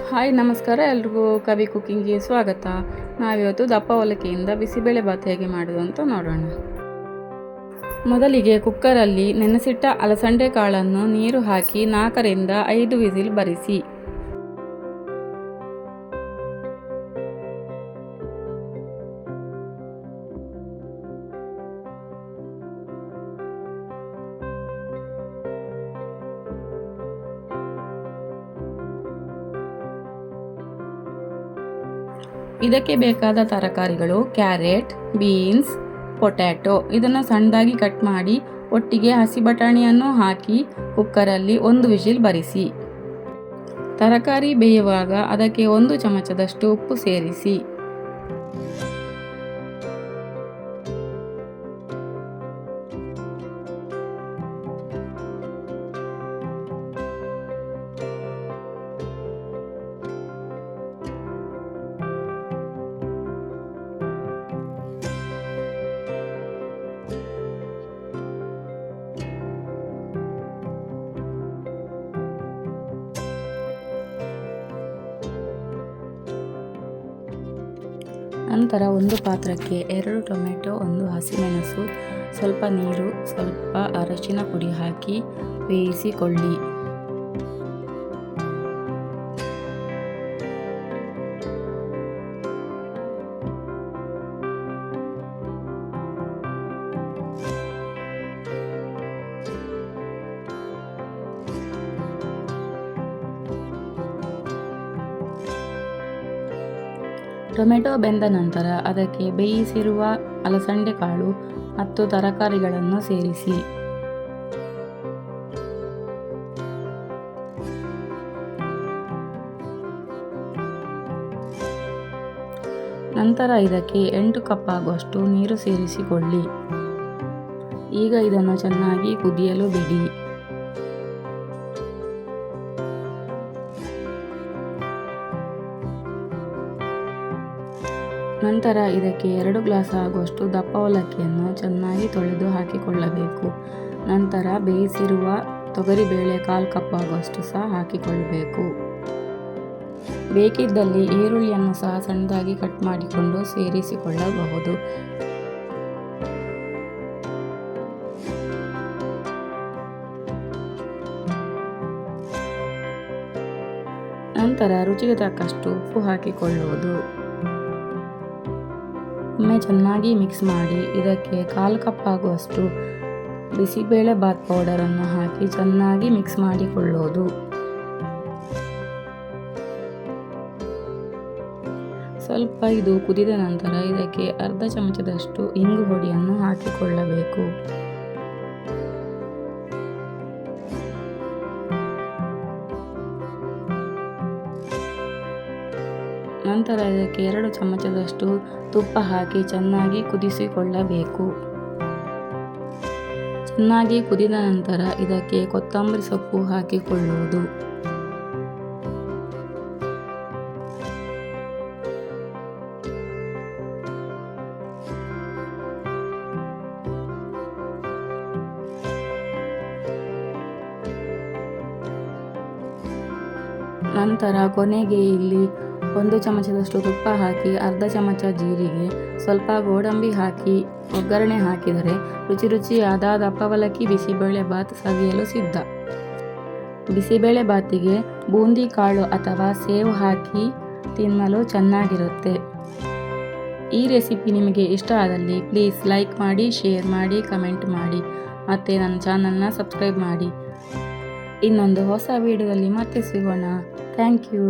Hi ನಮಸ್ಕಾರ, ಎಲ್ರಿಗೂ ಕವಿ ಕುಕ್ಕಿಂಗ್ಗೆ ಸ್ವಾಗತ. ನಾವಿವತ್ತು ದಪ್ಪ ಅವಲಕ್ಕಿಯಿಂದ ಬಿಸಿಬೇಳೆ ಬಾತ್ ಹೇಗೆ ಮಾಡೋದು ಅಂತ ನೋಡೋಣ. ಮೊದಲಿಗೆ ಕುಕ್ಕರಲ್ಲಿ ನೆನೆಸಿಟ್ಟ ಅಲಸಂಡೆ ಕಾಳನ್ನು ನೀರು ಹಾಕಿ 4 ರಿಂದ 5 ವಿಸಿಲ್ ಬರಿಸಿ. ಇದಕ್ಕೆ ಬೇಕಾದ ತರಕಾರಿಗಳು ಕ್ಯಾರೆಟ್, ಬೀನ್ಸ್, ಪೊಟ್ಯಾಟೊ. ಇದನ್ನು ಸಣ್ಣದಾಗಿ ಕಟ್ ಮಾಡಿ ಒಟ್ಟಿಗೆ ಹಸಿ ಬಟಾಣಿಯನ್ನು ಹಾಕಿ ಕುಕ್ಕರಲ್ಲಿ 1 ವಿಸಿಲ್ ಬರಿಸಿ. ತರಕಾರಿ ಬೇಯುವಾಗ ಅದಕ್ಕೆ 1 ಚಮಚದಷ್ಟು ಉಪ್ಪು ಸೇರಿಸಿ. ನಂತರ ಒಂದು ಪಾತ್ರಕ್ಕೆ 2 ಟೊಮೆಟೊ, 1 ಹಸಿಮೆಣಸು, ಸ್ವಲ್ಪ ನೀರು, ಸ್ವಲ್ಪ ಅರಶಿನ ಪುಡಿ ಹಾಕಿ ಬೇಯಿಸಿಕೊಳ್ಳಿ. ಟೊಮೆಟೊ ಬೆಂದ ನಂತರ ಅದಕ್ಕೆ ಬೇಯಿಸಿರುವ ಅಲಸಂಡೆ ಕಾಳು ಮತ್ತು ತರಕಾರಿಗಳನ್ನು ಸೇರಿಸಿ. ನಂತರ ಇದಕ್ಕೆ 8 ಕಪ್ ಆಗುವಷ್ಟು ನೀರು ಸೇರಿಸಿಕೊಳ್ಳಿ. ಈಗ ಇದನ್ನು ಚೆನ್ನಾಗಿ ಕುದಿಯಲು ಬಿಡಿ. ನಂತರ ಇದಕ್ಕೆ 2 ಗ್ಲಾಸ್ ಆಗುವಷ್ಟು ದಪ್ಪ ಅವಲಕ್ಕಿಯನ್ನು ಚೆನ್ನಾಗಿ ತೊಳೆದು ಹಾಕಿಕೊಳ್ಳಬೇಕು. ನಂತರ ಬೇಯಿಸಿರುವ ತೊಗರಿಬೇಳೆ 1/4 ಕಪ್ ಆಗುವಷ್ಟು ಸಹ ಹಾಕಿಕೊಳ್ಳಬೇಕು. ಬೇಕಿದ್ದಲ್ಲಿ ಈರುಳ್ಳಿಯನ್ನು ಸಹ ಸಣ್ಣದಾಗಿ ಕಟ್ ಮಾಡಿಕೊಂಡು ಸೇರಿಸಿಕೊಳ್ಳಬಹುದು. ನಂತರ ರುಚಿಗೆ ತಕ್ಕಷ್ಟು ಉಪ್ಪು ಹಾಕಿಕೊಳ್ಳುವುದು. ಒಮ್ಮೆ ಚೆನ್ನಾಗಿ ಮಿಕ್ಸ್ ಮಾಡಿ ಇದಕ್ಕೆ 1/4 ಕಪ್ ಆಗುವಷ್ಟು ಬಿಸಿಬೇಳೆ ಬಾತ್ ಪೌಡರನ್ನು ಹಾಕಿ ಚೆನ್ನಾಗಿ ಮಿಕ್ಸ್ ಮಾಡಿಕೊಳ್ಳೋದು. ಸ್ವಲ್ಪ ಇದು ಕುದಿದ ನಂತರ ಇದಕ್ಕೆ ಅರ್ಧ ಚಮಚದಷ್ಟು ಇಂಗು ಹೊಡಿಯನ್ನು ಹಾಕಿಕೊಳ್ಳಬೇಕು. ನಂತರ ಇದಕ್ಕೆ 2 ಚಮಚದಷ್ಟು ತುಪ್ಪ ಹಾಕಿ ಚೆನ್ನಾಗಿ ಕುದಿಸಿಕೊಳ್ಳಬೇಕು. ಚೆನ್ನಾಗಿ ಕುದಿದ ನಂತರ ಇದಕ್ಕೆ ಕೊತ್ತಂಬರಿ ಸೊಪ್ಪು ಹಾಕಿಕೊಳ್ಳುವುದು. ನಂತರ ಕೊನೆಗೆ ಇಲ್ಲಿ 1 ಚಮಚದಷ್ಟು ತುಪ್ಪ ಹಾಕಿ ಅರ್ಧ ಚಮಚ ಜೀರಿಗೆ, ಸ್ವಲ್ಪ ಗೋಡಂಬಿ ಹಾಕಿ ಒಗ್ಗರಣೆ ಹಾಕಿದರೆ ರುಚಿಯಾದ ದಪ್ಪ ಅವಲಕ್ಕಿ ಬಿಸಿಬೇಳೆ ಬಾತ್ ಸವಿಯಲು ಸಿದ್ಧ. ಬಿಸಿಬೇಳೆ ಬಾತಿಗೆ ಬೂಂದಿ ಕಾಳು ಅಥವಾ ಸೇವು ಹಾಕಿ ತಿನ್ನಲು ಚೆನ್ನಾಗಿರುತ್ತೆ. ಈ ರೆಸಿಪಿ ನಿಮಗೆ ಇಷ್ಟ ಆದಲ್ಲಿ ಪ್ಲೀಸ್ ಲೈಕ್ ಮಾಡಿ, ಶೇರ್ ಮಾಡಿ, ಕಮೆಂಟ್ ಮಾಡಿ ಮತ್ತು ನನ್ನ ಚಾನಲ್ನ ಸಬ್ಸ್ಕ್ರೈಬ್ ಮಾಡಿ. ಇನ್ನೊಂದು ಹೊಸ ವಿಡಿಯೋದಲ್ಲಿ ಮತ್ತೆ ಸಿಗೋಣ. Thank you.